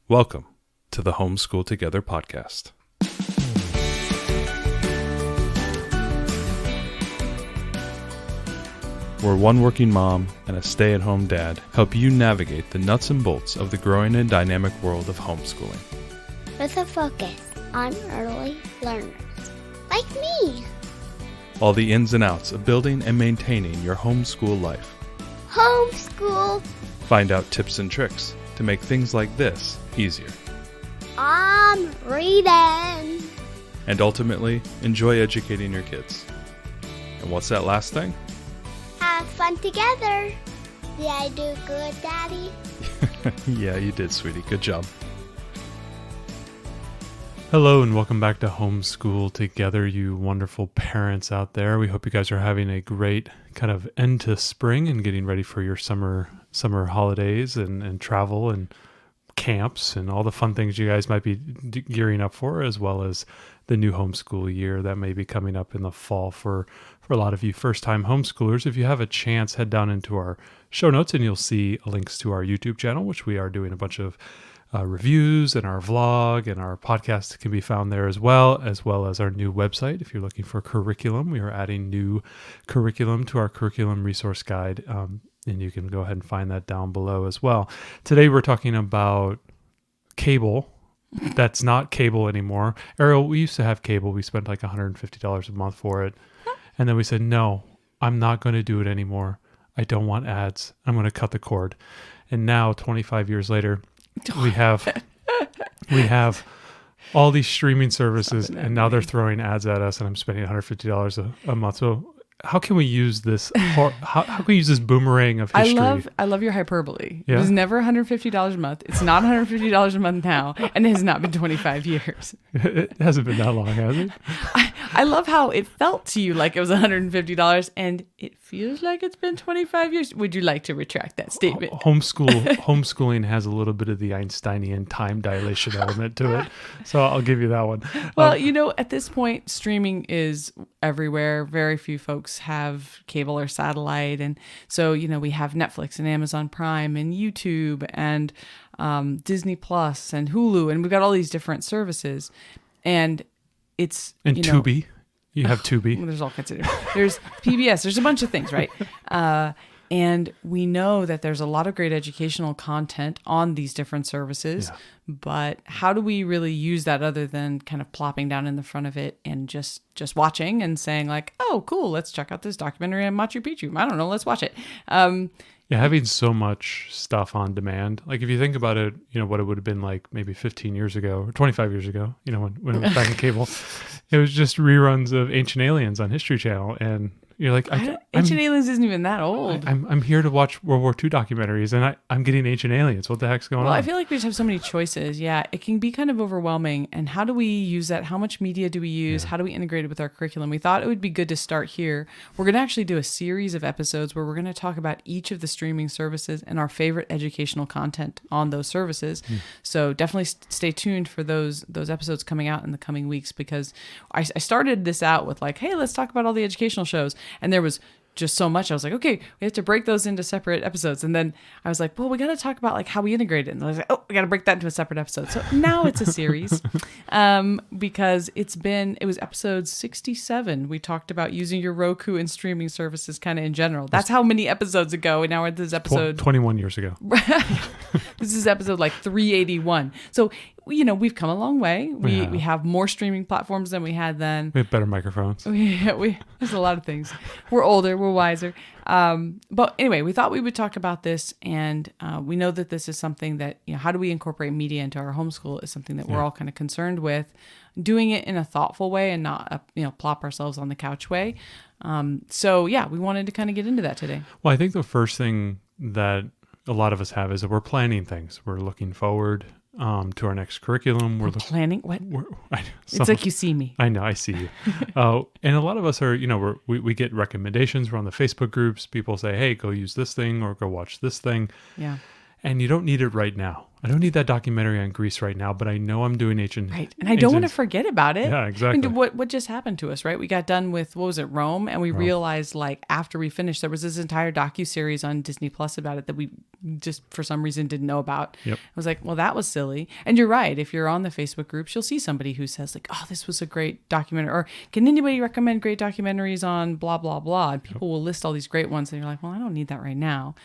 Welcome to the Homeschool Together podcast. Where one working mom and a stay-at-home dad help you navigate the nuts and bolts of the growing and dynamic world of homeschooling. With a focus on early learners, like me. All the ins and outs of building and maintaining your homeschool life. Homeschool. Find out tips and tricks to make things like this easier. I'm reading. And ultimately, enjoy educating your kids. And what's that last thing? Have fun together. Did I do good, Daddy? Yeah, you did, sweetie. Good job. Hello and welcome back to Homeschool Together, you wonderful parents out there. We hope you guys are having a great kind of end to spring and getting ready for your summer holidays and travel and camps and all the fun things you guys might be gearing up for, as well as the new homeschool year that may be coming up in the fall for a lot of you first-time homeschoolers. If you have a chance, head down into our show notes and you'll see links to our YouTube channel, which we are doing a bunch of reviews, and our vlog and our podcast can be found there as well as our new website. If you're looking for curriculum, we are adding new curriculum to our curriculum resource guide, and you can go ahead and find that down below as well. Today we're talking about cable. That's not cable anymore. Ariel, we used to have cable. We spent like $150 a month for it. And then we said, no, I'm not going to do it anymore. I don't want ads. I'm going to cut the cord. And now, 25 years later, we have all these streaming services, and now they're throwing ads at us, and I'm spending $150 a month. So how can we use this? How can we use this boomerang of history? I love your hyperbole. Yeah? It was never $150 a month. It's not $150 a month now, and it has not been 25 years. It hasn't been that long, has it? I love how it felt to you like it was $150, and it feels like it's been 25 years. Would you like to retract that statement? Homeschooling has a little bit of the Einsteinian time dilation element to it, so I'll give you that one. Well, at this point, streaming is everywhere. Very few folks have cable or satellite, and so we have Netflix and Amazon Prime and YouTube and Disney Plus and Hulu, and we've got all these different services, and it's Tubi. You have Tubi. Well, there's all kinds of different. There's PBS. There's a bunch of things, right? And we know that there's a lot of great educational content on these different services, but how do we really use that other than kind of plopping down in the front of it and just watching and saying like, oh, cool, let's check out this documentary on Machu Picchu. I don't know, let's watch it. Having so much stuff on demand. Like if you think about it, what it would have been like maybe 15 years ago or 25 years ago, when it was back in cable, it was just reruns of Ancient Aliens on History Channel. And you're like, Ancient Aliens isn't even that old. I'm here to watch World War II documentaries, and I'm getting Ancient Aliens. What the heck's going on? Well, I feel like we just have so many choices. Yeah, it can be kind of overwhelming. And how do we use that? How much media do we use? How do we integrate it with our curriculum? We thought it would be good to start here. We're going to actually do a series of episodes where we're going to talk about each of the streaming services and our favorite educational content on those services. So definitely stay tuned for those episodes coming out in the coming weeks, because I started this out with like, hey, let's talk about all the educational shows. And there was just so much. I was like, okay, we have to break those into separate episodes. And then I was like, well, we got to talk about like how we integrate it. And I was like, oh, we got to break that into a separate episode. So now it's a series because it was episode 67. We talked about using your Roku and streaming services kind of in general. That's how many episodes ago. And now we're at this episode 21 years ago. This is episode like 381. So we've come a long way. We have more streaming platforms than we had then. We have better microphones. There's a lot of things. We're older, we're wiser. But anyway, we thought we would talk about this, and we know that this is something that, how do we incorporate media into our homeschool is something that we're all kind of concerned with. Doing it in a thoughtful way and not, plop ourselves on the couch way. We wanted to kind of get into that today. Well, I think the first thing that a lot of us have is that we're planning things. We're looking forward to our next curriculum. We're planning? What? It's like you see me. I know, I see you. And a lot of us are, we get recommendations. We're on the Facebook groups. People say, hey, go use this thing or go watch this thing. Yeah. And you don't need it right now. I don't need that documentary on Greece right now, but I know I'm doing ancient. Right. And I don't want to ancient- forget about it. Yeah, exactly. I mean, what just happened to us, right? We got done with, what was it, Rome? And we realized, like, after we finished, there was this entire docuseries on Disney Plus about it that we just, for some reason, didn't know about. Yep. I was like, well, that was silly. And you're right. If you're on the Facebook groups, you'll see somebody who says, like, oh, this was a great documentary. Or can anybody recommend great documentaries on blah, blah, blah? And people will list all these great ones. And you're like, well, I don't need that right now.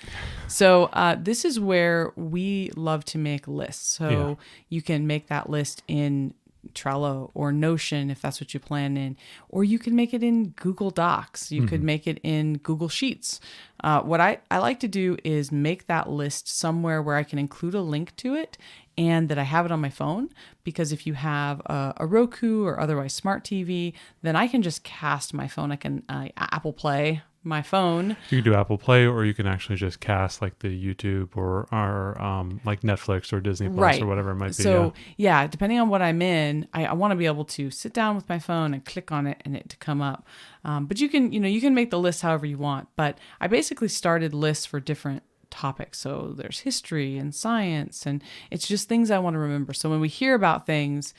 So this is where we love to make lists. So you can make that list in Trello or Notion if that's what you plan in, or you can make it in Google Docs. You could make it in Google Sheets. What I like to do is make that list somewhere where I can include a link to it and that I have it on my phone, because if you have a Roku or otherwise smart TV, then I can just cast my phone. I can Apple Play my phone. You can do Apple Play, or you can actually just cast like the YouTube or like Netflix or Disney Plus or whatever it might be. So yeah, depending on what I'm in, I want to be able to sit down with my phone and click on it and it to come up. But you can make the list however you want. But I basically started lists for different topics. So there's history and science, and it's just things I want to remember. So when we hear about things,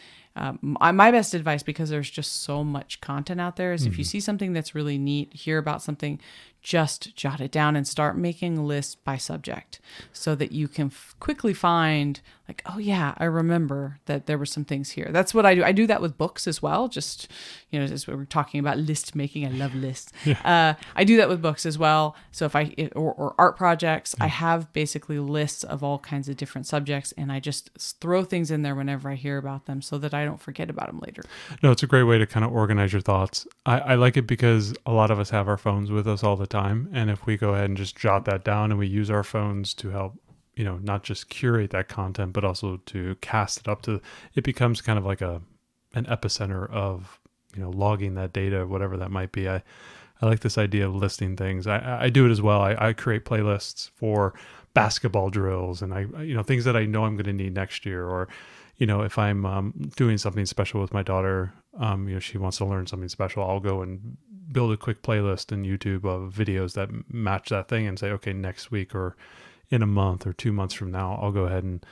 my best advice, because there's just so much content out there, is if you see something that's really neat, hear about something, just jot it down and start making lists by subject so that you can quickly find, like, oh yeah, I remember that there were some things here. That's what I do. I do that with books as well. Just, as we were talking about list making, I love lists. I do that with books as well. So or art projects, I have basically lists of all kinds of different subjects, and I just throw things in there whenever I hear about them so that I don't forget about them later. No, it's a great way to kind of organize your thoughts. I like it because a lot of us have our phones with us all the time. And if we go ahead and just jot that down and we use our phones to help, not just curate that content, but also to cast it up to, it becomes kind of like an epicenter of, logging that data, whatever that might be. I like this idea of listing things. I do it as well. I create playlists for basketball drills and things that I know I'm going to need next year, or, if I'm doing something special with my daughter, she wants to learn something special, I'll go and build a quick playlist in YouTube of videos that match that thing and say, okay, next week or in a month or 2 months from now, I'll go ahead and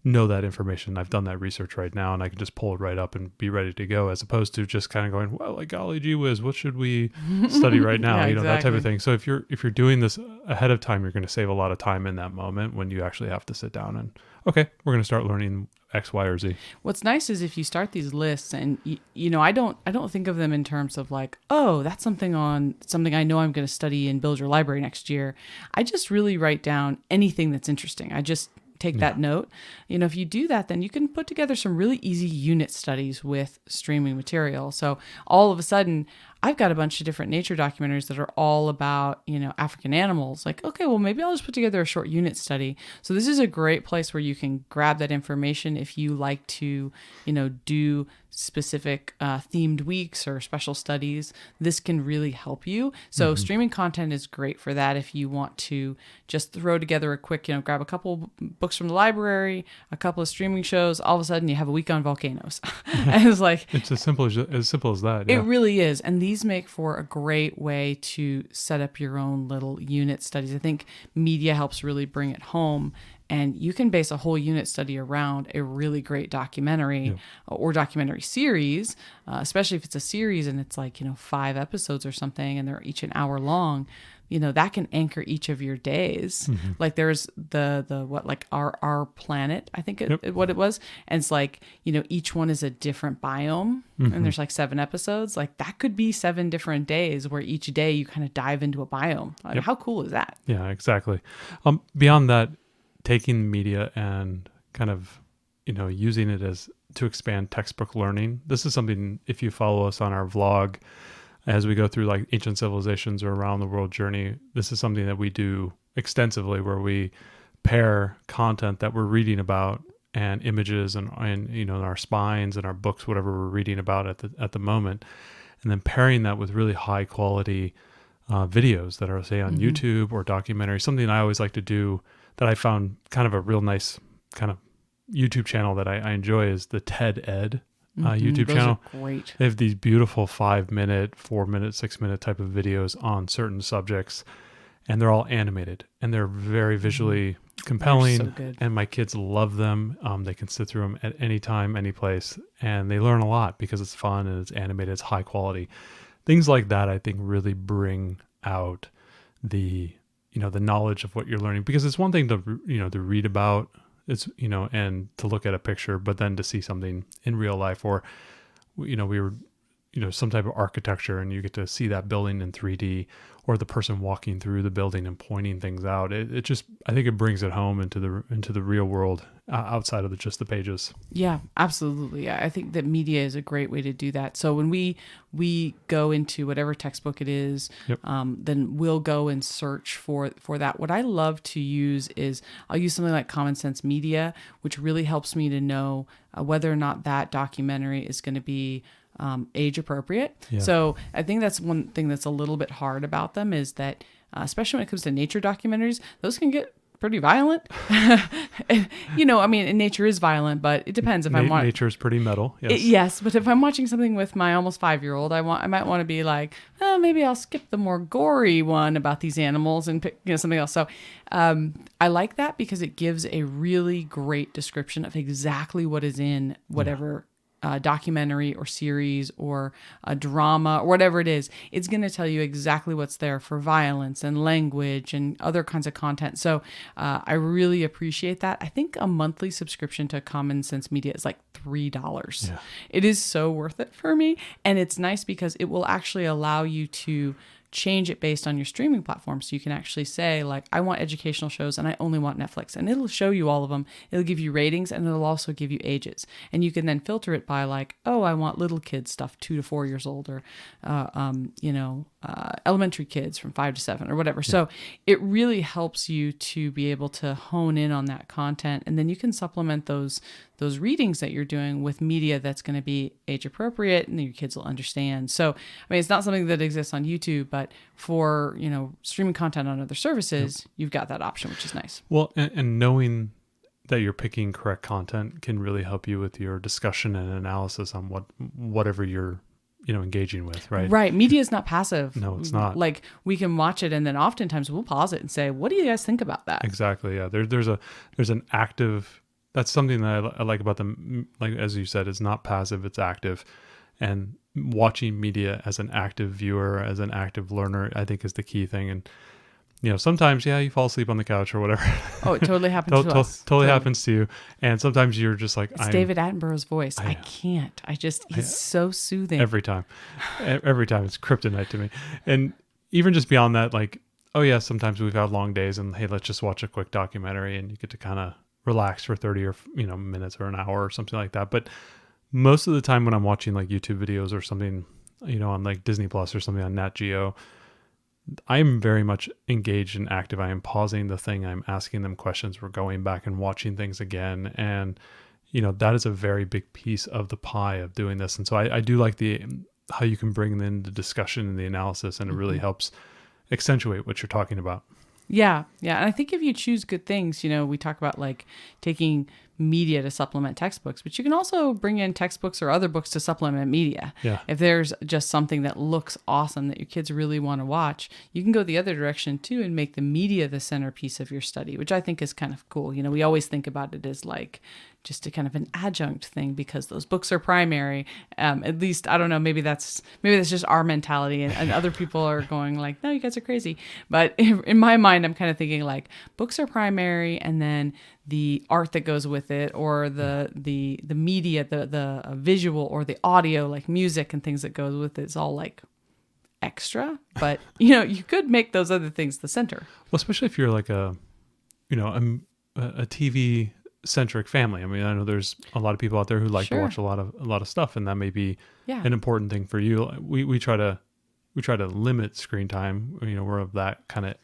know that information. I've done that research right now, and I can just pull it right up and be ready to go, as opposed to just kind of going, well, like, golly gee whiz, what should we study right now? Yeah, that type of thing. So if you're doing this ahead of time, you're going to save a lot of time in that moment when you actually have to sit down and, okay, we're going to start learning X, Y, or Z. What's nice is if you start these lists, and I don't think of them in terms of like, oh, that's something I know I'm going to study in Build Your Library next year. I just really write down anything that's interesting. I just take that note. If you do that, then you can put together some really easy unit studies with streaming material. So all of a sudden, I've got a bunch of different nature documentaries that are all about, African animals. Like, okay, well, maybe I'll just put together a short unit study. So this is a great place where you can grab that information if you like to, do specific themed weeks or special studies. This can really help you. So streaming content is great for that. If you want to just throw together a quick, grab a couple books from the library, a couple of streaming shows, all of a sudden you have a week on volcanoes. And it's like, it's as simple as that. Yeah. It really is. And these make for a great way to set up your own little unit studies. I think media helps really bring it home. And you can base a whole unit study around a really great documentary or documentary series, especially if it's a series and it's like, 5 episodes or something, and they're each an hour long. That can anchor each of your days. Like there's our planet, I think what it was. And it's like, each one is a different biome, and there's like 7 episodes. Like that could be 7 different days where each day you kind of dive into a biome. Like, how cool is that? Yeah, exactly. Beyond that, taking media and kind of, using it to expand textbook learning. This is something, if you follow us on our vlog, as we go through like ancient civilizations or around the world journey, this is something that we do extensively, where we pair content that we're reading about and images and our spines and our books, whatever we're reading about at the moment, and then pairing that with really high quality videos that are, say, on YouTube or documentaries. Something I always like to do that I found kind of a real nice kind of YouTube channel that I enjoy is the TED Ed YouTube Those channel. Are great. They have these beautiful 5-minute, 4-minute, 6-minute type of videos on certain subjects. and they're all animated and they're very visually compelling. so good. And my kids love them. They can sit through them at any time, any place, and they learn a lot because it's fun and it's animated, it's high quality. Things like that, I think, really bring out the knowledge of what you're learning, because it's one thing to read about, it's and to look at a picture, but then to see something in real life, or we were some type of architecture and you get to see that building in 3D, or the person walking through the building and pointing things out. It just, I think it brings it home into the real world, outside of just the pages. Yeah, absolutely. I think that media is a great way to do that. So when we go into whatever textbook it is, Yep. then we'll go and search for that. What I love to use is I'll use something like Common Sense Media, which really helps me to know whether or not that documentary is going to be age appropriate. Yeah. So I think that's one thing that's a little bit hard about them, is that especially when it comes to nature documentaries, those can get pretty violent. And nature is violent, but it depends if I'm watching. Nature is pretty metal. Yes. Yes, but if I'm watching something with my almost 5-year-old, I might want to be like, oh, maybe I'll skip the more gory one about these animals and pick something else. So I like that because it gives a really great description of exactly what is in whatever documentary or series or a drama or whatever it is. It's going to tell you exactly what's there for violence and language and other kinds of content. So I really appreciate that. I think a monthly subscription to Common Sense Media is like $3. Yeah. It is so worth it for me. And it's nice because it will actually allow you to change it based on your streaming platform. So you can actually say, like, I want educational shows and I only want Netflix, and it'll show you all of them. It'll give you ratings and it'll also give you ages. And you can then filter it by like, oh, I want little kids stuff 2 to 4 years old, or, elementary kids from 5 to 7 or whatever. Yeah. So it really helps you to be able to hone in on that content. And then you can supplement those readings that you're doing with media that's going to be age appropriate and your kids will understand. So, I mean, it's not something that exists on YouTube, but for, streaming content on other services, you've got that option, which is nice. Well, and knowing that you're picking correct content can really help you with your discussion and analysis on whatever you're, engaging with, right? Right. Media is not passive. No, it's not. Like, we can watch it and then oftentimes we'll pause it and say, what do you guys think about that? Exactly. Yeah. There's an active, that's something that I like about them. Like, as you said, it's not passive, it's active. And watching media as an active viewer, as an active learner, I think is the key thing. And, sometimes, you fall asleep on the couch or whatever. Oh, it totally happens to us. Totally happens to you. And sometimes you're just like, it's David Attenborough's voice. I can't. He's so soothing. Every time it's kryptonite to me. And even just beyond that, like, oh yeah, sometimes we've had long days and hey, let's just watch a quick documentary and you get to kind of relax for 30 or minutes or an hour or something like that. But most of the time when I'm watching like YouTube videos or something, on like Disney Plus or something on Nat Geo, I'm very much engaged and active. I am pausing the thing. I'm asking them questions. We're going back and watching things again. And, that is a very big piece of the pie of doing this. And so I do like how you can bring in the discussion and the analysis, and it really helps accentuate what you're talking about. Yeah. Yeah. And I think if you choose good things, we talk about like taking media to supplement textbooks, but you can also bring in textbooks or other books to supplement media. Yeah. If there's just something that looks awesome that your kids really want to watch, you can go the other direction too and make the media the centerpiece of your study, which I think is kind of cool. We always think about it as like just a kind of an adjunct thing because those books are primary. At least, I don't know, maybe that's just our mentality, and other people are going like, no, you guys are crazy. But in my mind, I'm kind of thinking like books are primary, and then the art that goes with it, or the media, the visual or the audio, like music and things that goes with it, is all like extra. But you could make those other things the center. Well, especially if you're like a TV centric family. I mean, I know there's a lot of people out there who like to watch a lot of stuff, and that may be an important thing for you. We try to limit screen time. We're of that kind of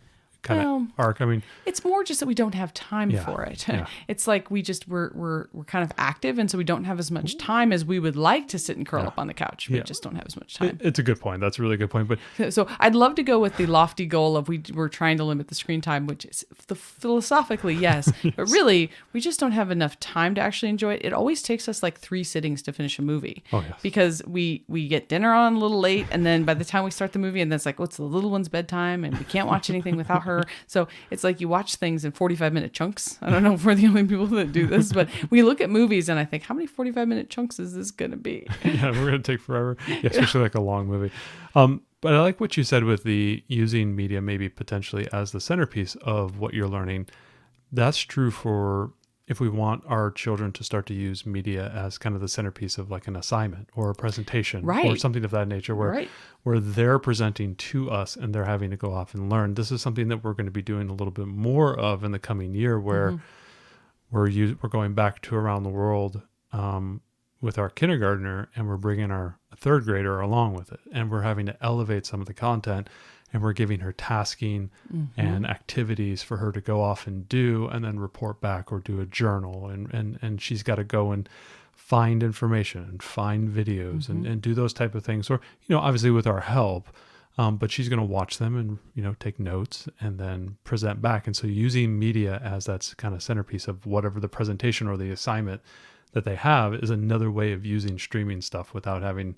kind Well, of arc. I mean, it's more just that we don't have time for it. Yeah. It's like we're kind of active, and so we don't have as much time as we would like to sit and curl up on the couch. We just don't have as much time. it's a good point. That's a really good point. But So I'd love to go with the lofty goal of we're trying to limit the screen time, which is philosophically yes, but really we just don't have enough time to actually enjoy it. It always takes us like 3 sittings to finish a movie. Oh, yes. Because we get dinner on a little late, and then by the time we start the movie, and then it's like, what's the little one's bedtime, and we can't watch anything without her. So it's like you watch things in 45-minute chunks. I don't know if we're the only people that do this, but we look at movies and I think, how many 45-minute chunks is this going to be? yeah, we're going to take forever, especially like a long movie. But I like what you said with the using media maybe potentially as the centerpiece of what you're learning. That's true for if we want our children to start to use media as kind of the centerpiece of like an assignment or a presentation or something of that nature where they're presenting to us and they're having to go off and learn. This is something that we're going to be doing a little bit more of in the coming year where we're going back to around the world with our kindergartner, and we're bringing our 3rd grader along with it, and we're having to elevate some of the content, and we're giving her tasking and activities for her to go off and do, and then report back or do a journal, and she's got to go and find information and find videos and do those type of things, or obviously with our help, but she's going to watch them and take notes and then present back. And so using media as that's kind of centerpiece of whatever the presentation or the assignment that they have is another way of using streaming stuff without having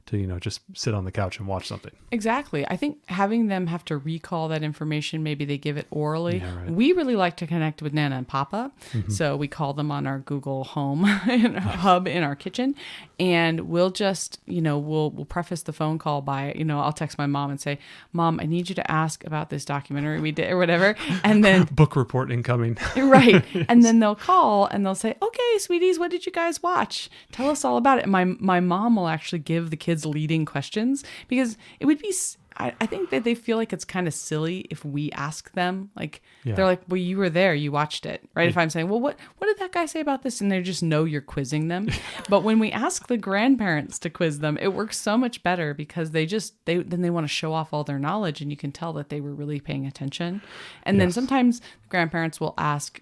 to, just sit on the couch and watch something. Exactly. I think having them have to recall that information, maybe they give it orally. Yeah, right. We really like to connect with Nana and Papa. So we call them on our Google Home hub in our kitchen. And we'll just, we'll preface the phone call by, I'll text my mom and say, Mom, I need you to ask about this documentary we did or whatever. And then book report incoming. right. And then they'll call and they'll say, okay, sweeties, what did you guys watch? Tell us all about it. And my mom will actually give the kids leading questions, because it would be, I think that they feel like it's kind of silly if we ask them, like, they're like, well, you were there, you watched it, right? If I'm saying, well, what did that guy say about this? And they just know you're quizzing them. But when we ask the grandparents to quiz them, it works so much better, because they want to show off all their knowledge, and you can tell that they were really paying attention. And then sometimes the grandparents will ask,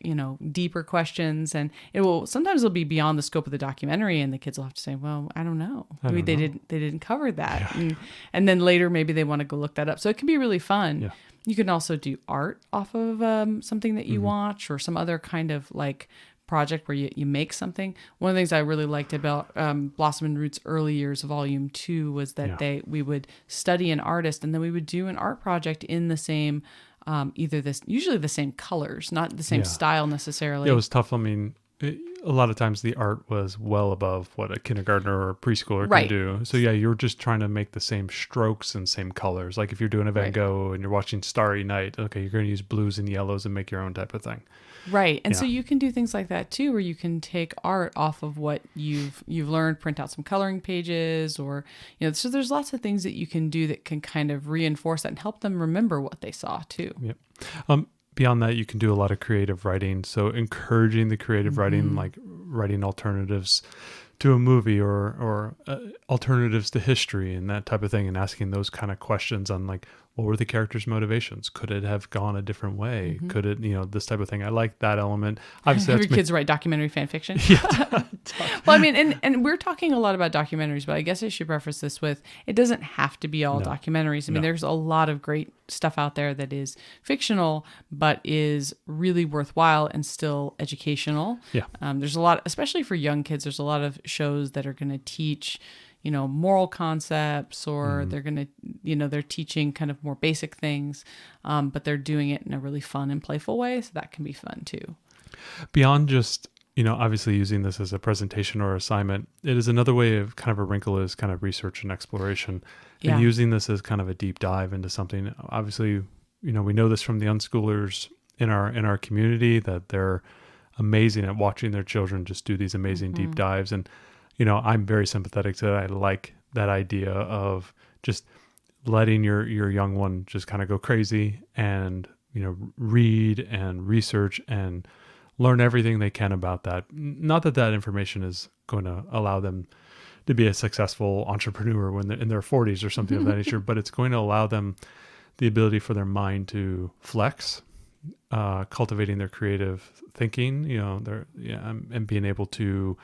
deeper questions, and sometimes it'll be beyond the scope of the documentary, and the kids will have to say, well, I don't know. They didn't cover that. Yeah. And then later maybe they want to go look that up. So it can be really fun. Yeah. You can also do art off of something that you watch, or some other kind of like project where you make something. One of the things I really liked about Blossom and Roots early years volume 2 was that we would study an artist, and then we would do an art project in the same usually the same colors, not the same style necessarily. It was tough. I mean, a lot of times the art was well above what a kindergartner or a preschooler can do. So you're just trying to make the same strokes and same colors. Like if you're doing a Van Gogh and you're watching Starry Night, okay, you're going to use blues and yellows and make your own type of thing. Right. And so you can do things like that too, where you can take art off of what you've learned, print out some coloring pages, or, so there's lots of things that you can do that can kind of reinforce that and help them remember what they saw too. Yep. Beyond that, you can do a lot of creative writing. So encouraging the creative writing, like writing alternatives to a movie or alternatives to history and that type of thing, and asking those kind of questions on like, what were the characters' motivations? Could it have gone a different way? Could it, this type of thing? I like that element. Obviously, have your kids write documentary fan fiction? Yeah. Well, I mean, and we're talking a lot about documentaries, but I guess I should preface this with, it doesn't have to be all documentaries. I mean, there's a lot of great stuff out there that is fictional, but is really worthwhile and still educational. Yeah. There's a lot, especially for young kids, there's a lot of shows that are going to teach moral concepts, or they're going to, they're teaching kind of more basic things, but they're doing it in a really fun and playful way. So that can be fun too. Beyond just, obviously using this as a presentation or assignment, it is another way of kind of a wrinkle is kind of research and exploration, and using this as kind of a deep dive into something. Obviously, we know this from the unschoolers in our community, that they're amazing at watching their children just do these amazing deep dives. And I'm very sympathetic to that. I like that idea of just letting your young one just kind of go crazy and, read and research and learn everything they can about that. Not that information is going to allow them to be a successful entrepreneur when they're in their 40s or something of that nature, but it's going to allow them the ability for their mind to flex, cultivating their creative thinking, and being able to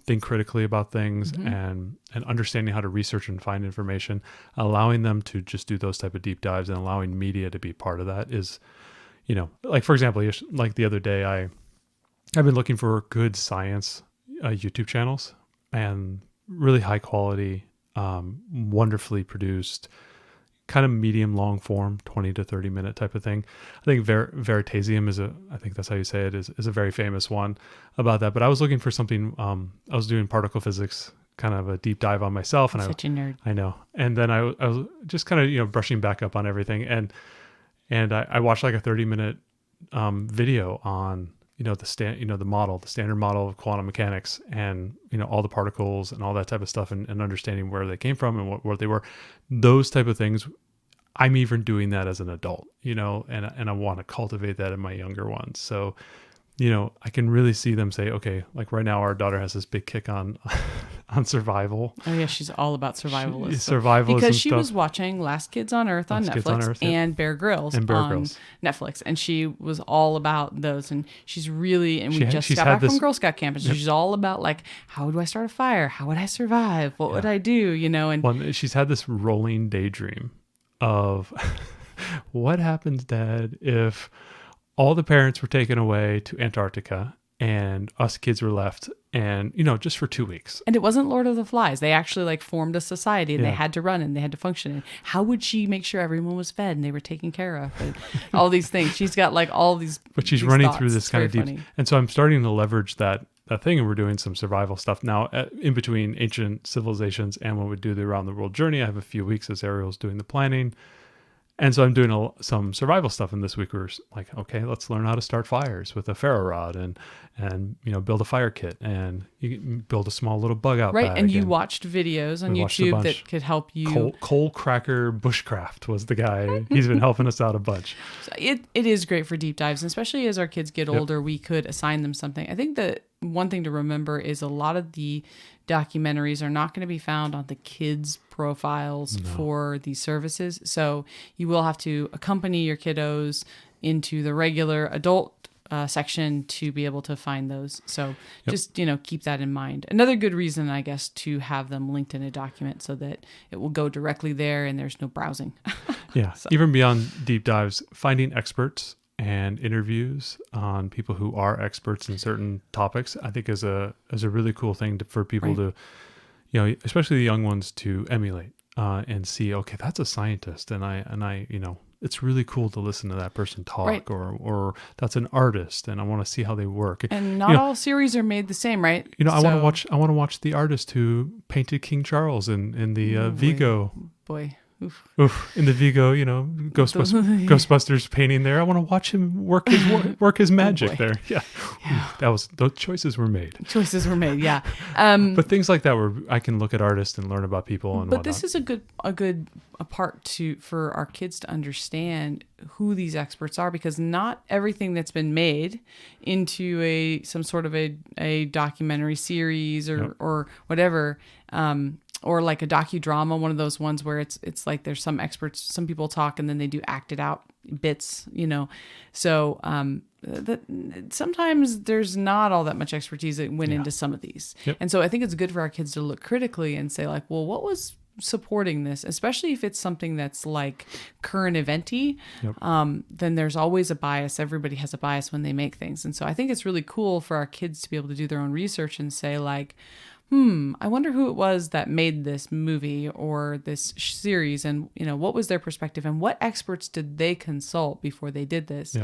think critically about things, and understanding how to research and find information, allowing them to just do those type of deep dives and allowing media to be part of that is, like, for example, like the other day, I've been looking for good science YouTube channels, and really high quality, wonderfully produced, kind of medium long form, 20 to 30 minute type of thing. I think Veritasium I think that's how you say it, is a very famous one about that. But I was looking for something, I was doing particle physics, kind of a deep dive on myself. And Such a nerd. I know. And then I was just kind of, brushing back up on everything. And I watched like a 30-minute video on, the standard model of quantum mechanics, and, all the particles and all that type of stuff, and understanding where they came from and what they were, those type of things. I'm even doing that as an adult, and I want to cultivate that in my younger ones. So, I can really see them say, okay, like right now our daughter has this big kick on survival. Oh yeah, she's all about survivalism. Survivalism because she stuff. was watching Last Kids on Earth on Netflix and Bear Grylls on Netflix, and she was all about those. And she's really, and we just got back from Girl Scout camp, and she's all about like, how do I start a fire? How would I survive? What would I do? And she's had this rolling daydream of what happens, Dad, if all the parents were taken away to Antarctica and us kids were left, and just for 2 weeks. And it wasn't Lord of the Flies. They actually like formed a society, and they had to run and they had to function. And how would she make sure everyone was fed and they were taken care of, and all these things? She's got like all these. But she's running through this kind of deep, funny. And so I'm starting to leverage that thing, and we're doing some survival stuff now in between ancient civilizations and when we do the around the world journey. I have a few weeks as Ariel's doing the planning. And so I'm doing some survival stuff. And this week we're like, okay, let's learn how to start fires with a ferro rod, and build a fire kit, and you can build a small little bug out bag. And you watched videos on YouTube that could help you. Coal Cracker Bushcraft was the guy. He's been helping us out a bunch. So it is great for deep dives, and especially as our kids get older, we could assign them something. I think that one thing to remember is a lot of the documentaries are not going to be found on the kids' profiles for these services. So you will have to accompany your kiddos into the regular adult section to be able to find those. So just, keep that in mind. Another good reason, I guess, to have them linked in a document so that it will go directly there and there's no browsing. Even beyond deep dives, finding experts and interviews on people who are experts in certain topics, I think is a really cool thing for people to, especially the young ones, to emulate and see, okay, that's a scientist, and I it's really cool to listen to that person talk, or that's an artist, and I want to see how they work. And not all series are made the same, right? I want to watch the artist who painted King Charles in the Vigo. Oof, in the Vigo, Ghostbusters painting there. I want to watch him work his magic there. Yeah. Those choices were made. Yeah. But things like that, where I can look at artists and learn about people and But whatnot. this is a good part for our kids to understand who these experts are, because not everything that's been made into some sort of a documentary series or whatever, or like a docudrama, one of those ones where it's like there's some experts, some people talk and then they do acted out bits, So that sometimes there's not all that much expertise that went into some of these. And so I think it's good for our kids to look critically and say like, well, what was supporting this, especially if it's something that's like current eventy, then there's always a bias. Everybody has a bias when they make things. And so I think it's really cool for our kids to be able to do their own research and say like, I wonder who it was that made this movie or this series, and what was their perspective, and what experts did they consult before they did this,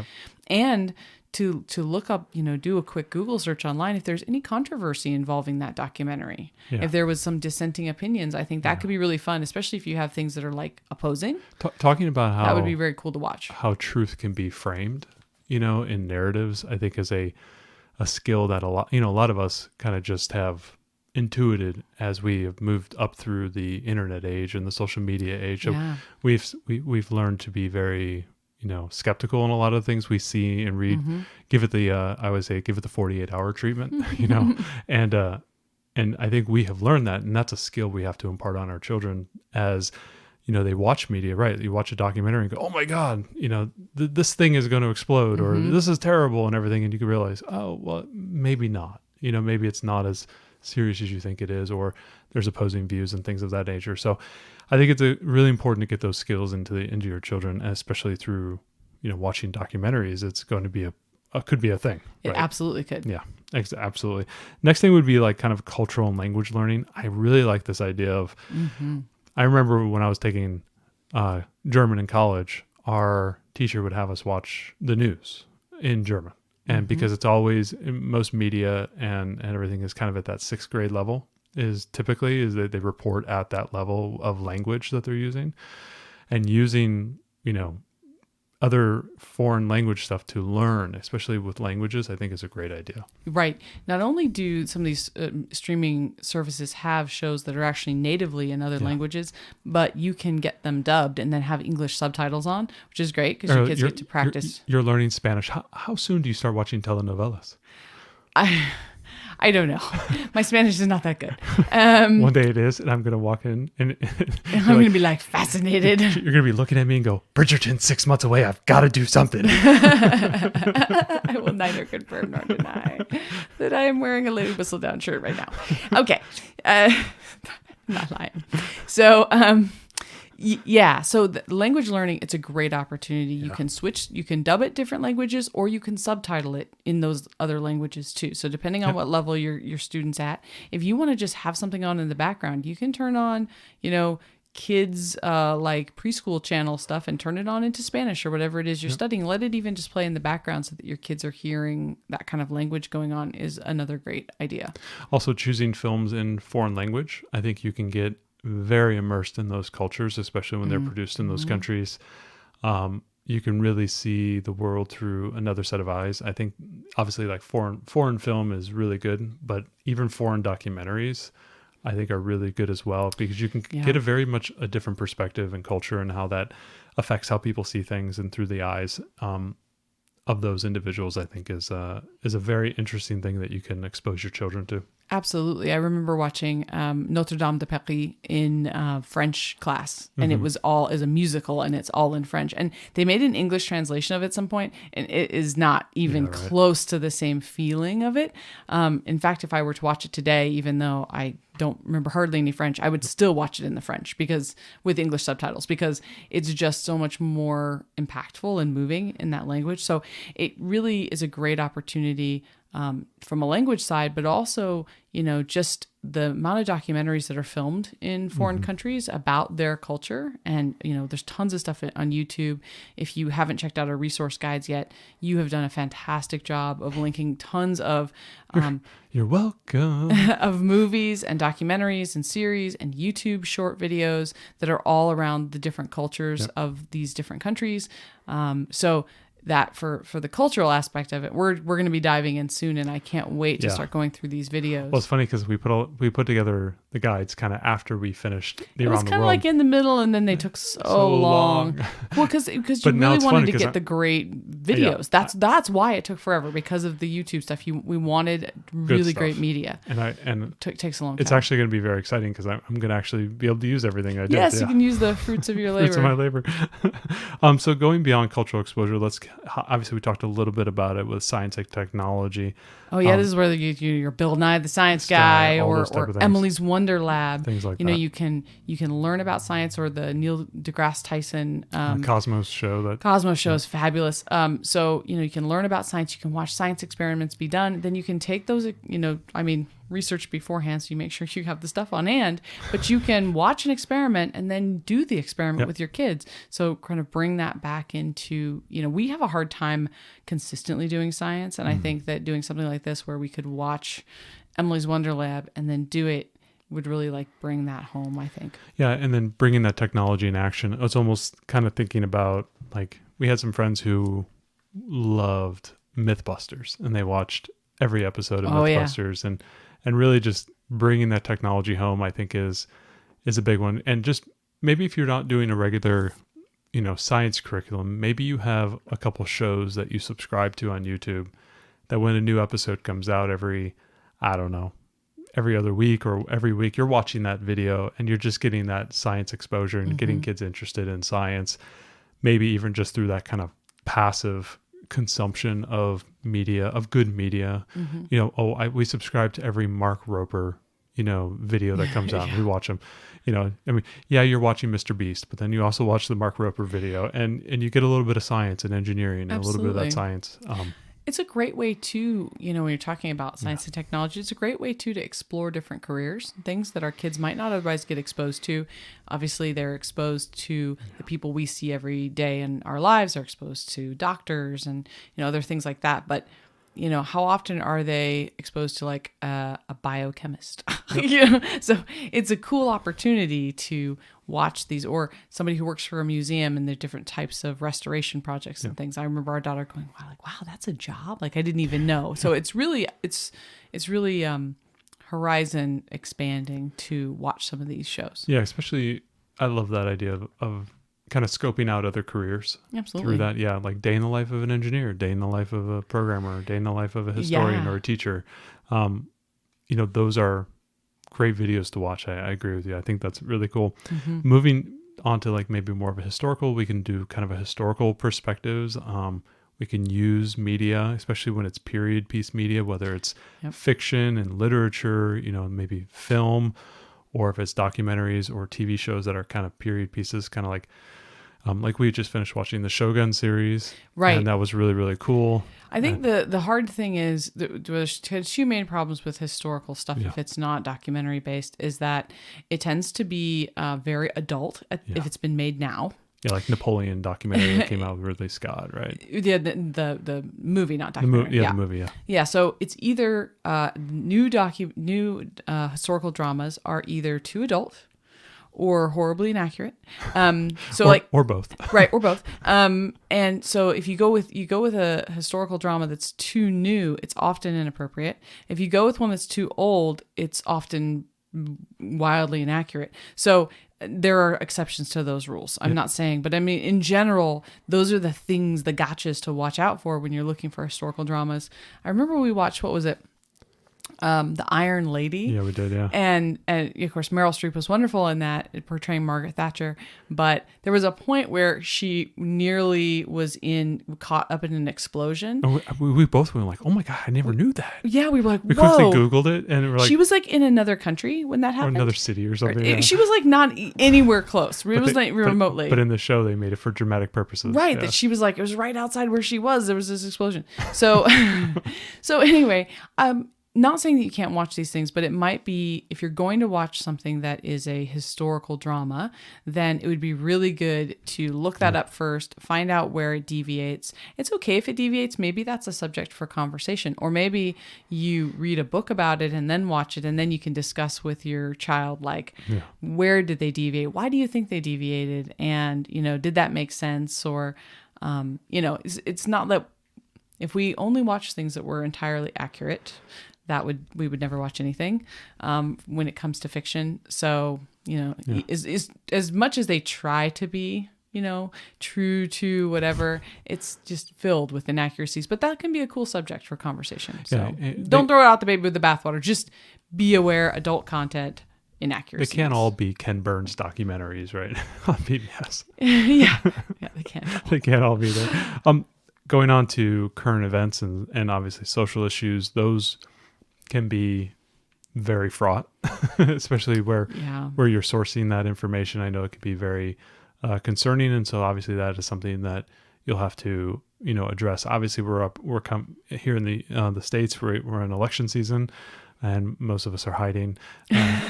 and to look up, do a quick Google search online if there's any controversy involving that documentary. If there was some dissenting opinions, I think that could be really fun, especially if you have things that are like opposing. Talking about how that would be very cool to watch. How truth can be framed, in narratives, I think is a skill that a lot of us kind of just have intuited as we have moved up through the internet age and the social media age. We've learned to be very skeptical in a lot of things we see and read. Give it the I always say give it the 48-hour treatment. And I think we have learned that, and that's a skill we have to impart on our children as they watch media, right? You watch a documentary and go, oh my God, this thing is going to explode or this is terrible and everything. And you can realize, oh, well, maybe not. Maybe it's not as serious as you think it is, or there's opposing views and things of that nature. So I think it's really important to get those skills into your children, especially through, watching documentaries. It's going to be could be a thing. It right? absolutely could. Yeah, absolutely. Next thing would be like kind of cultural and language learning. I really like this idea of, I remember when I was taking German in college, our teacher would have us watch the news in German. And because it's always in most media and everything is kind of at that 6th grade level is that they report at that level of language that they're using, and using, other foreign language stuff to learn, especially with languages, I think is a great idea. Right. Not only do some of these streaming services have shows that are actually natively in other languages, but you can get them dubbed and then have English subtitles on, which is great because your kids get to practice. You're learning Spanish. How soon do you start watching telenovelas? I don't know. My Spanish is not that good. One day it is, and I'm going to walk in and I'm going to be like fascinated. You're going to be looking at me and go, Bridgerton, 6 months away. I've got to do something. I will neither confirm nor deny that I am wearing a Lady Whistledown shirt right now. Okay. Not lying. So, so the language learning, it's a great opportunity. You can you can dub it different languages, or you can subtitle it in those other languages too. So depending on what level your student's at, if you want to just have something on in the background, you can turn on, kids like preschool channel stuff and turn it on into Spanish or whatever it is you're studying. Let it even just play in the background so that your kids are hearing that kind of language going on is another great idea. Also, choosing films in foreign language, I think you can get very immersed in those cultures, especially when they're produced in those countries. You can really see the world through another set of eyes. I think obviously like foreign film is really good, but even foreign documentaries I think are really good as well, because you can get a very much a different perspective and culture and how that affects how people see things, and through the eyes of those individuals, I think is a very interesting thing that you can expose your children to. Absolutely. I remember watching Notre Dame de Paris in French class, and it was all as a musical, and it's all in French. And they made an English translation of it at some point, and it is not even close to the same feeling of it. In fact, if I were to watch it today, even though I don't remember hardly any French, I would still watch it in the French with English subtitles, because it's just so much more impactful and moving in that language. So it really is a great opportunity from a language side, but also, just the amount of documentaries that are filmed in foreign countries about their culture. And, there's tons of stuff on YouTube. If you haven't checked out our resource guides yet, you have done a fantastic job of linking tons of, you're welcome, of movies and documentaries and series and YouTube short videos that are all around the different cultures of these different countries. So that for the cultural aspect of it, we're going to be diving in soon, and I can't wait to start going through these videos. Well, it's funny because we put together the guides kind of after we finished the Around the World. It was kind of like in the middle, and then they took so long. Well, because you really wanted to get the great videos. That's why it took forever, because of the YouTube stuff. We wanted really great media, and it takes a long time. It's actually going to be very exciting because I'm going to actually be able to use everything I did. Yes, you can use the fruits of your labor. Fruits of my labor. So going beyond cultural exposure, obviously we talked a little bit about it with science and technology. Oh yeah, this is where you're Bill Nye the Science Guy, or Emily's Wonder Lab. Things like that. You can learn about science, or the Neil deGrasse Tyson Cosmos show. Cosmos show is fabulous. So you can learn about science. You can watch science experiments be done. Then you can take those. Research beforehand, so you make sure you have the stuff on hand. But you can watch an experiment and then do the experiment with your kids. So kind of bring that back into, we have a hard time consistently doing science, and I think that doing something like this where we could watch Emily's Wonder Lab and then do it would really bring that home, I think. Yeah, and then bringing that technology in action. It's almost kind of thinking about, we had some friends who loved Mythbusters, and they watched every episode of Mythbusters, and really just bringing that technology home, I think is a big one. And just maybe if you're not doing a regular, science curriculum, maybe you have a couple shows that you subscribe to on YouTube that when a new episode comes out every every other week or every week you're watching that video and you're just getting that science exposure and getting kids interested in science, maybe even just through that kind of passive consumption of media, of good media. We subscribe to every Mark Roper, video that comes out. We watch them, you're watching Mr. Beast, but then you also watch the Mark Roper video and you get a little bit of science and engineering and a little bit of that science. It's a great way to, when you're talking about science and technology, it's a great way to explore different careers, things that our kids might not otherwise get exposed to. Obviously, they're exposed to the people we see every day in our lives. They're exposed to doctors and, other things like that. But, how often are they exposed to like a biochemist? So it's a cool opportunity to watch these, or somebody who works for a museum and the different types of restoration projects and things. I remember our daughter going, wow, that's a job. Like I didn't even know. So it's really horizon expanding to watch some of these shows. Yeah. Especially I love that idea of kind of scoping out other careers. Absolutely. Through that. Yeah. Like day in the life of an engineer, day in the life of a programmer, day in the life of a historian or a teacher. Those are great videos to watch. I agree with you. I think that's really cool. Moving on to like maybe more of a historical, we can do kind of a historical perspectives. We can use media, especially when it's period piece media, whether it's fiction and literature, maybe film, or if it's documentaries or TV shows that are kind of period pieces, kind of like we just finished watching the Shogun series. Right. And that was really, really cool. I think the hard thing is, there's two main problems with historical stuff if it's not documentary based, is that it tends to be very adult if it's been made now. Yeah, like Napoleon documentary that came out with Ridley Scott, right? Yeah, the movie, not documentary. The movie, yeah. Yeah, so it's either new historical dramas are either too adult or horribly inaccurate. Or both. Right, or both. And so if you go with a historical drama that's too new, it's often inappropriate. If you go with one that's too old, it's often wildly inaccurate. So there are exceptions to those rules. I'm not saying, but I mean, in general, those are the things, the gotchas to watch out for when you're looking for historical dramas. I remember we watched, what was it? The Iron Lady. Yeah, we did, yeah. And of course, Meryl Streep was wonderful in that, portraying Margaret Thatcher. But there was a point where she nearly was caught up in an explosion. Oh, we both went like, oh my God, I never knew that. Yeah, we were like, we whoa. quickly Googled it and we're like, she was like in another country when that happened. Or another city or something. Yeah. She was like not anywhere close. It was like remotely. But in the show, they made it for dramatic purposes. Right. Yeah. That she was like, it was right outside where she was. There was this explosion. So, so anyway, not saying that you can't watch these things, but it might be, if you're going to watch something that is a historical drama, then it would be really good to look that up first, find out where it deviates. It's okay if it deviates. Maybe that's a subject for conversation, or maybe you read a book about it and then watch it, and then you can discuss with your child, like, where did they deviate? Why do you think they deviated? And, did that make sense? Or, it's not that if we only watch things that were entirely accurate, we would never watch anything when it comes to fiction. So, is as much as they try to be, true to whatever, it's just filled with inaccuracies. But that can be a cool subject for conversation. So don't throw out the baby with the bathwater. Just be aware, adult content, inaccuracies. They can't all be Ken Burns documentaries, right? On PBS. yeah, they can't. They can't all be there. Going on to current events and obviously social issues, those can be very fraught, especially where you're sourcing that information. I know it can be very concerning, and so obviously that is something that you'll have to address. Obviously, we're here in the States. We're in election season, and most of us are hiding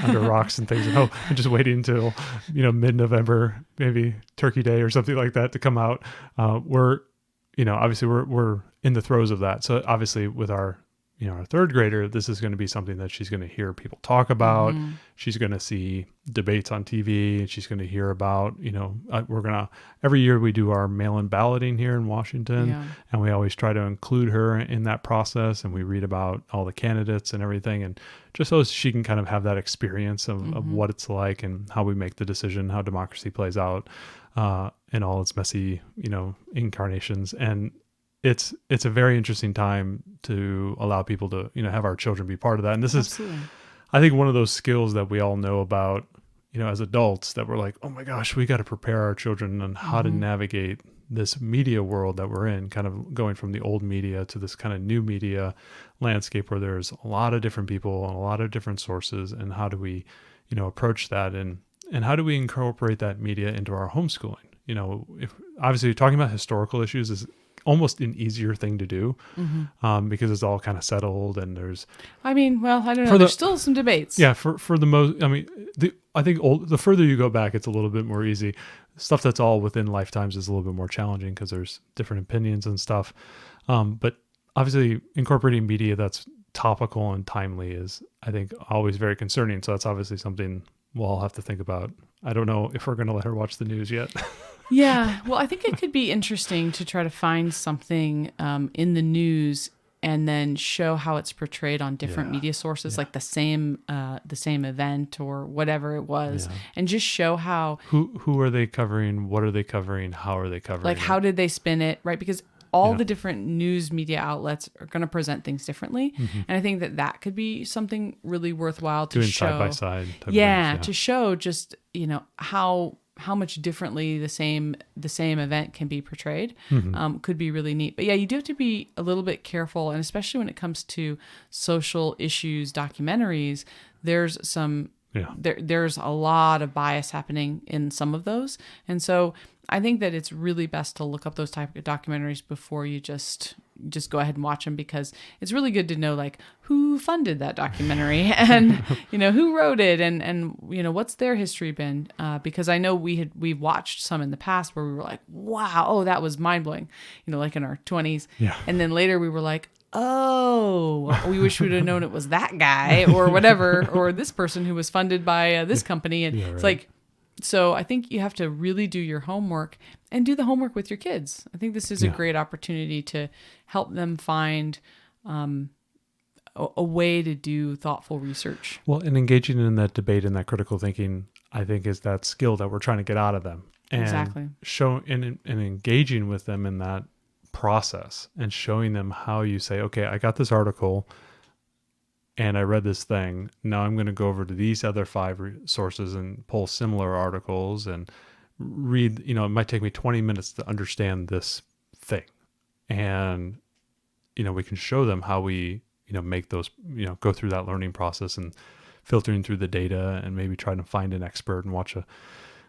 under rocks and things. And just waiting until mid-November, maybe Turkey Day or something like that, to come out. We're in the throes of that. So obviously, with our third grader, this is going to be something that she's going to hear people talk about. Mm-hmm. She's going to see debates on TV, and she's going to hear about, every year we do our mail-in balloting here in Washington, and we always try to include her in that process, and we read about all the candidates and everything, and just so she can kind of have that experience of what it's like and how we make the decision, how democracy plays out in all its messy, incarnations. And it's a very interesting time to allow people to, have our children be part of that. And this is, I think one of those skills that we all know about, as adults, that we're like, oh my gosh, we got to prepare our children on how to navigate this media world that we're in, kind of going from the old media to this kind of new media landscape where there's a lot of different people and a lot of different sources. And how do we, approach that, and how do we incorporate that media into our homeschooling? If obviously talking about historical issues is almost an easier thing to do, because it's all kind of settled, and there's, I don't know. There's still some debates. Yeah. For the most, I think the further you go back, it's a little bit more easy. Stuff that's all within lifetimes is a little bit more challenging because there's different opinions and stuff. But obviously incorporating media that's topical and timely is, I think, always very concerning. So that's obviously something we'll all have to think about. I don't know if we're going to let her watch the news yet. Yeah. Well, I think it could be interesting to try to find something in the news and then show how it's portrayed on different media sources, like the same event or whatever it was, and just show how who are they covering, what are they covering, how are they covering, like how did they spin it, right? Because all the different news media outlets are going to present things differently, and I think that could be something really worthwhile to doing show side by side. To show just how much differently the same event can be portrayed. Could be really neat. But yeah, you do have to be a little bit careful, and especially when it comes to social issues documentaries, there's some there's a lot of bias happening in some of those. And so I think that it's really best to look up those type of documentaries before you just go ahead and watch them, because it's really good to know like who funded that documentary and who wrote it and what's their history been, because I know we've watched some in the past where we were like, wow, that was mind-blowing, like in our 20s, and then later we were like, oh, we wish we'd have known it was that guy or whatever, or this person who was funded by this company. And it's like, so I think you have to really do your homework and do the homework with your kids. I think this is a great opportunity to help them find a way to do thoughtful research. Well, and engaging in that debate and that critical thinking, I think, is that skill that we're trying to get out of them. And exactly. And engaging with them in that process and showing them how you say, okay, I got this article and I read this thing. Now I'm going to go over to these other 5 sources and pull similar articles and read, it might take me 20 minutes to understand this thing. And, we can show them how we, make those, go through that learning process and filtering through the data and maybe trying to find an expert and watch a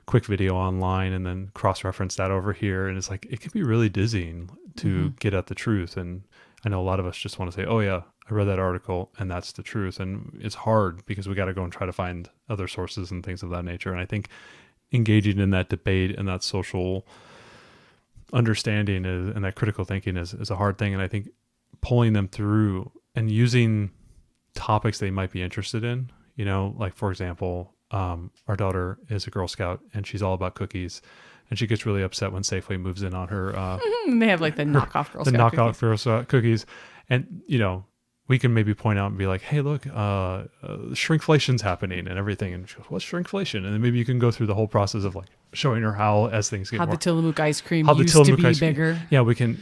quick video online and then cross-reference that over here. And it's like, it can be really dizzying to get at the truth. And I know a lot of us just want to say, oh yeah, I read that article and that's the truth. And it's hard because we got to go and try to find other sources and things of that nature. And I think engaging in that debate and that social understanding and that critical thinking is a hard thing. And I think pulling them through and using topics they might be interested in, like for example, our daughter is a Girl Scout and she's all about cookies, and she gets really upset when Safeway moves in on her. And they have like the knockoff Girl Scout knockoff Girl Scout cookies. And, we can maybe point out and be like, hey, look, shrinkflation's happening and everything. And she goes, what's shrinkflation? And then maybe you can go through the whole process of like showing her how, as things get how more, the Tillamook ice cream used to be bigger. Yeah, we can,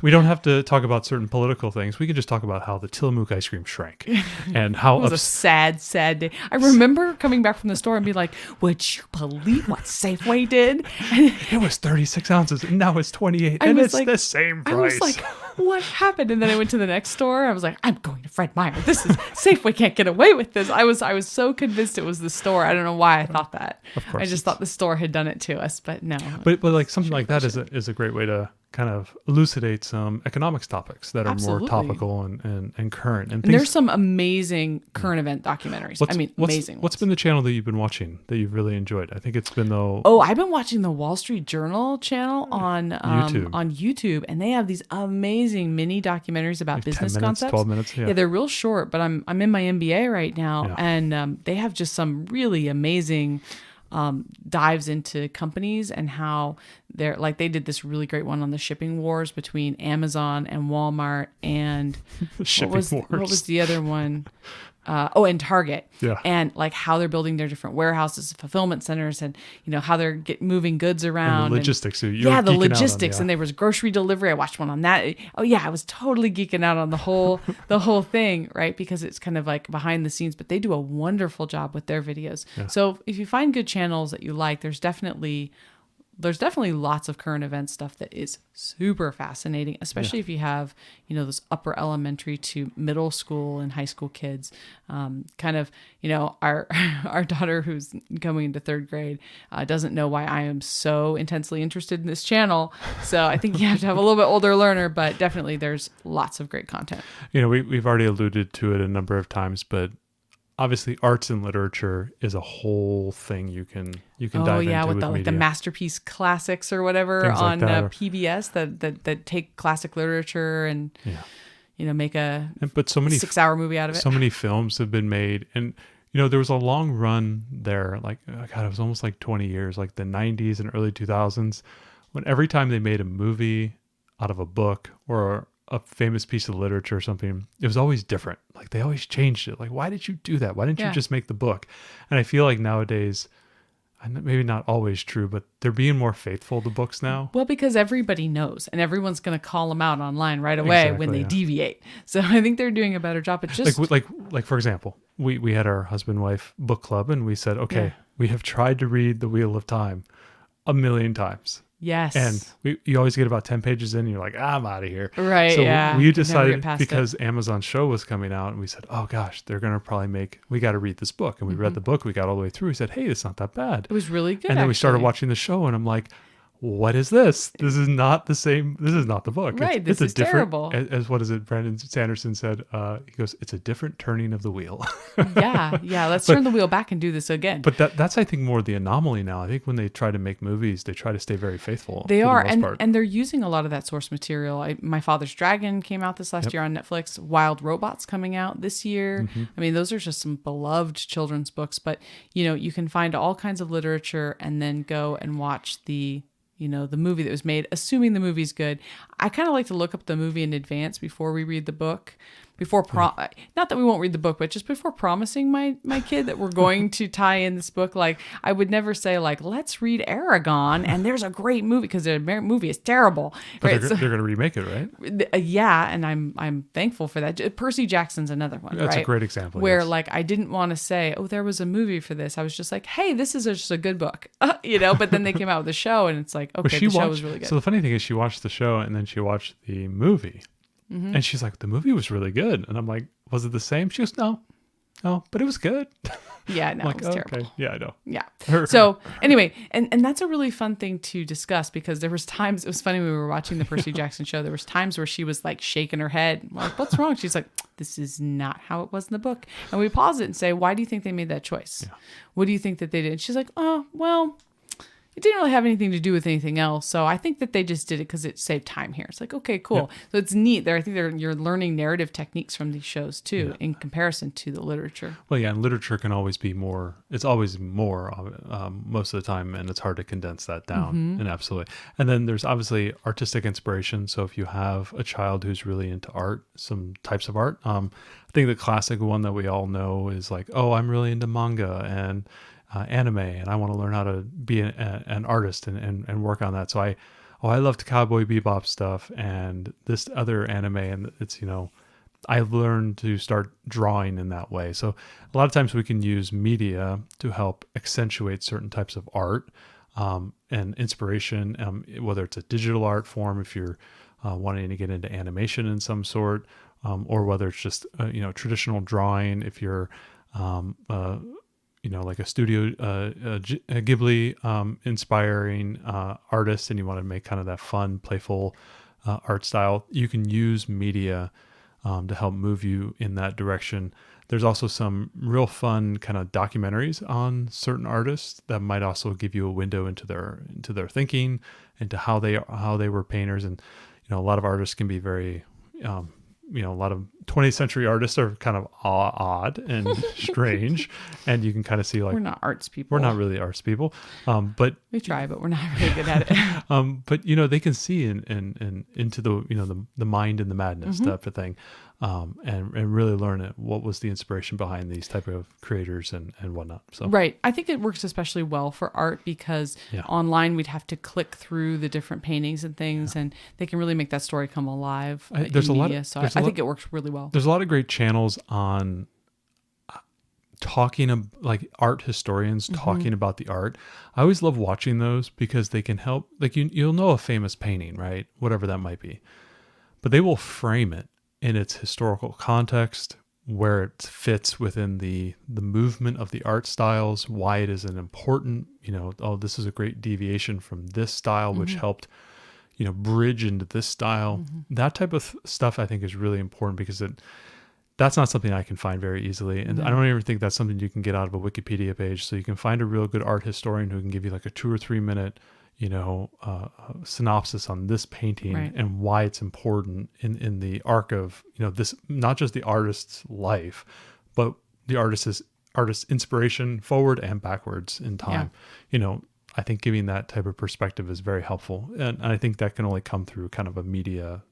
we don't have to talk about certain political things. We can just talk about how the Tillamook ice cream shrank and how it was a sad, sad day. I remember coming back from the store and be like, would you believe what Safeway did? It was 36 ounces and now it's 28 and it's like, the same price. I was like, what happened? And then I went to the next store. I was like, I'm going to Fred Meyer. This is Safeway can't get away with this. I was so convinced it was the store. I don't know why I thought that. Of course, I just thought the store had done it to us, but no. But like something like that is a great way to kind of elucidate some economics topics that are more topical and current. And there's some amazing current event documentaries. Amazing. What's been the channel that you've been watching that you've really enjoyed? I think it's been I've been watching the Wall Street Journal channel on YouTube, and they have these amazing mini documentaries about like business 10 minutes, concepts. 12 minutes. Yeah, they're real short, but I'm in my MBA right now, and they have just some really amazing dives into companies and how they're like, they did this really great one on the shipping wars between Amazon and Walmart and what was the other one? and Target, Yeah. and like how they're building their different warehouses, fulfillment centers, and how they're moving goods around. And the logistics. And, you were the geeking out on, logistics, and there was grocery delivery. I watched one on that. Oh yeah, I was totally geeking out on the whole thing, right? Because it's kind of like behind the scenes, but they do a wonderful job with their videos. Yeah. So if you find good channels that you like, there's definitely lots of current event stuff that is super fascinating, especially if you have, those upper elementary to middle school and high school kids. Our daughter, who's going into third grade, doesn't know why I am so intensely interested in this channel. So I think you have to have a little bit older learner, but definitely there's lots of great content. We've already alluded to it a number of times, but obviously arts and literature is a whole thing you can dive into with like the Masterpiece Classics or whatever things on like PBS that take classic literature and make but so many 6-hour movie out of it. So many films have been made, and there was a long run there, like God, it was almost like 20 years, like the 90s and early 2000s, when every time they made a movie out of a book or a famous piece of literature or something, it was always different. Like they always changed it. Like, why did you do that? Why didn't you just make the book? And I feel like nowadays, maybe not always true, but they're being more faithful to books now. Well, because everybody knows, and everyone's going to call them out online right away when they deviate. So I think they're doing a better job. But just like for example, we had our husband-wife book club, and we said, okay, we have tried to read The Wheel of Time 1,000,000 times. Yes. And you always get about 10 pages in and you're like, I'm out of here. Right. So we decided, because Amazon's show was coming out, and we said, oh gosh, they're going to probably we got to read this book. And we read the book. We got all the way through. We said, hey, it's not that bad. It was really good. And then we started watching the show, and I'm like, what is this? This is not the same. This is not the book. Right. This is terrible. As what is it? Brandon Sanderson said, he goes, it's a different turning of the wheel. Yeah. Let's turn the wheel back and do this again. But that's, I think, more the anomaly now. I think when they try to make movies, they try to stay very faithful. They are. And they're using a lot of that source material. My Father's Dragon came out this last year on Netflix. Wild Robots coming out this year. Mm-hmm. I mean, those are just some beloved children's books. But, you can find all kinds of literature and then go and watch the movie that was made, assuming the movie's good. I kind of like to look up the movie in advance before we read the book. Not that we won't read the book, but just before promising my kid that we're going to tie in this book. Like, I would never say, like, let's read Aragon and there's a great movie, because the movie is terrible. But right? they're going to remake it, right? Yeah, and I'm thankful for that. Percy Jackson's another one. That's right? a great example. Where like I didn't want to say, oh, there was a movie for this. I was just like, hey, this is just a good book, But then they came out with a show, and it's like, okay, the show was really good. So the funny thing is, she watched the show and then she watched the movie. Mm-hmm. And she's like, the movie was really good. And I'm like, was it the same? She goes, no, but it was good. Yeah, no, like, it was terrible. Okay. Yeah, I know. Yeah. So anyway, and that's a really fun thing to discuss, because there was times, it was funny when we were watching the Percy Jackson show, there was times where she was like shaking her head. I'm like, what's wrong? She's like, this is not how it was in the book. And we pause it and say, why do you think they made that choice? Yeah. What do you think that they did? And she's like, oh, well, it didn't really have anything to do with anything else. So I think that they just did it because it saved time here. It's like, okay, cool. Yeah. So it's neat. I think you're learning narrative techniques from these shows too, in comparison to the literature. Well, yeah, and literature can always be more. It's always more most of the time, and it's hard to condense that down. Mm-hmm. And absolutely. And then there's obviously artistic inspiration. So if you have a child who's really into art, some types of art, I think the classic one that we all know is like, oh, I'm really into manga and anime, and I want to learn how to be an artist and work on that. So I loved Cowboy Bebop stuff and this other anime, and it's, I learned to start drawing in that way. So a lot of times we can use media to help accentuate certain types of art and inspiration, whether it's a digital art form, if you're wanting to get into animation in some sort, or whether it's just traditional drawing, if you're like a Studio Ghibli inspiring artist, and you want to make kind of that fun, playful art style, you can use media to help move you in that direction. There's also some real fun kind of documentaries on certain artists that might also give you a window into their thinking, into how they were painters. And a lot of artists can be very a lot of 20th century artists are kind of odd and strange, and you can kind of see, like, we're not arts people. We're not really arts people, but we try, but we're not really good at it. But they can see in into the the mind and the madness type of thing. and really learn it. What was the inspiration behind these type of creators and whatnot. So Right. I think it works especially well for art because online we'd have to click through the different paintings and things, and they can really make that story come alive in media. So I think it works really well. There's a lot of great channels on talking like art historians talking about the art. I always love watching those because they can help. Like you'll know a famous painting, right? Whatever that might be, but they will frame it in its historical context, where it fits within the movement of the art styles, why it is an important, this is a great deviation from this style, which helped, bridge into this style. That type of stuff I think is really important because that's not something I can find very easily. And I don't even think that's something you can get out of a Wikipedia page. So you can find a real good art historian who can give you like a 2 or 3 minute, synopsis on this painting and why it's important in the arc of, this, not just the artist's life, but the artist's inspiration forward and backwards in time. I think giving that type of perspective is very helpful. And I think that can only come through kind of a media,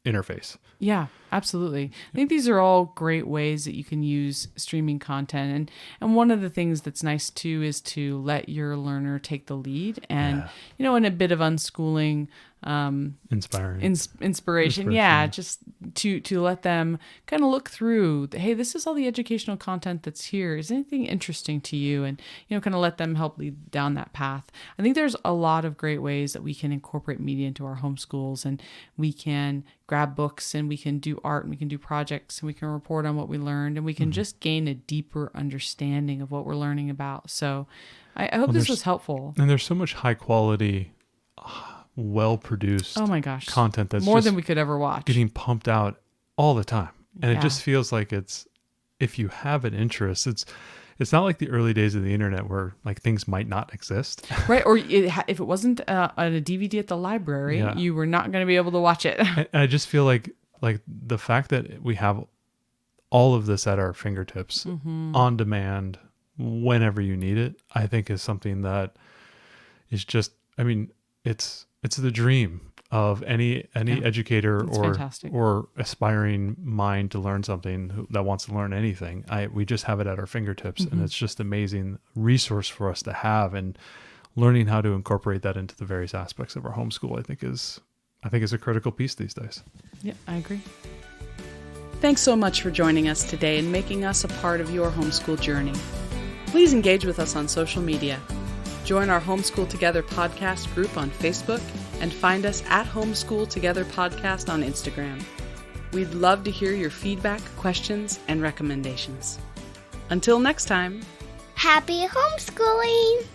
interface. Yeah, absolutely. I think these are all great ways that you can use streaming content. And one of the things that's nice too is to let your learner take the lead and, in a bit of unschooling, inspiration. Yeah. Just to let them kind of look through, hey, this is all the educational content that's here. Is anything interesting to you? And, kind of let them help lead down that path. I think there's a lot of great ways that we can incorporate media into our homeschools, and we can grab books and we can do art and we can do projects and we can report on what we learned and we can just gain a deeper understanding of what we're learning about. So I hope this was helpful. And there's so much high quality, well-produced content that's more than we could ever watch, getting pumped out all the time. And it just feels like if you have an interest, it's not like the early days of the internet where like things might not exist. Right. Or if it wasn't on a DVD at the library, you were not going to be able to watch it. And I just feel like the fact that we have all of this at our fingertips on demand whenever you need it, I think is something that is just, it's the dream of any educator or aspiring mind to learn something that wants to learn anything. We just have it at our fingertips, and it's just amazing resource for us to have. And learning how to incorporate that into the various aspects of our homeschool, I think is a critical piece these days. Yeah, I agree. Thanks so much for joining us today and making us a part of your homeschool journey. Please engage with us on social media. Join our Homeschool Together podcast group on Facebook and find us at Homeschool Together Podcast on Instagram. We'd love to hear your feedback, questions, and recommendations. Until next time. Happy homeschooling!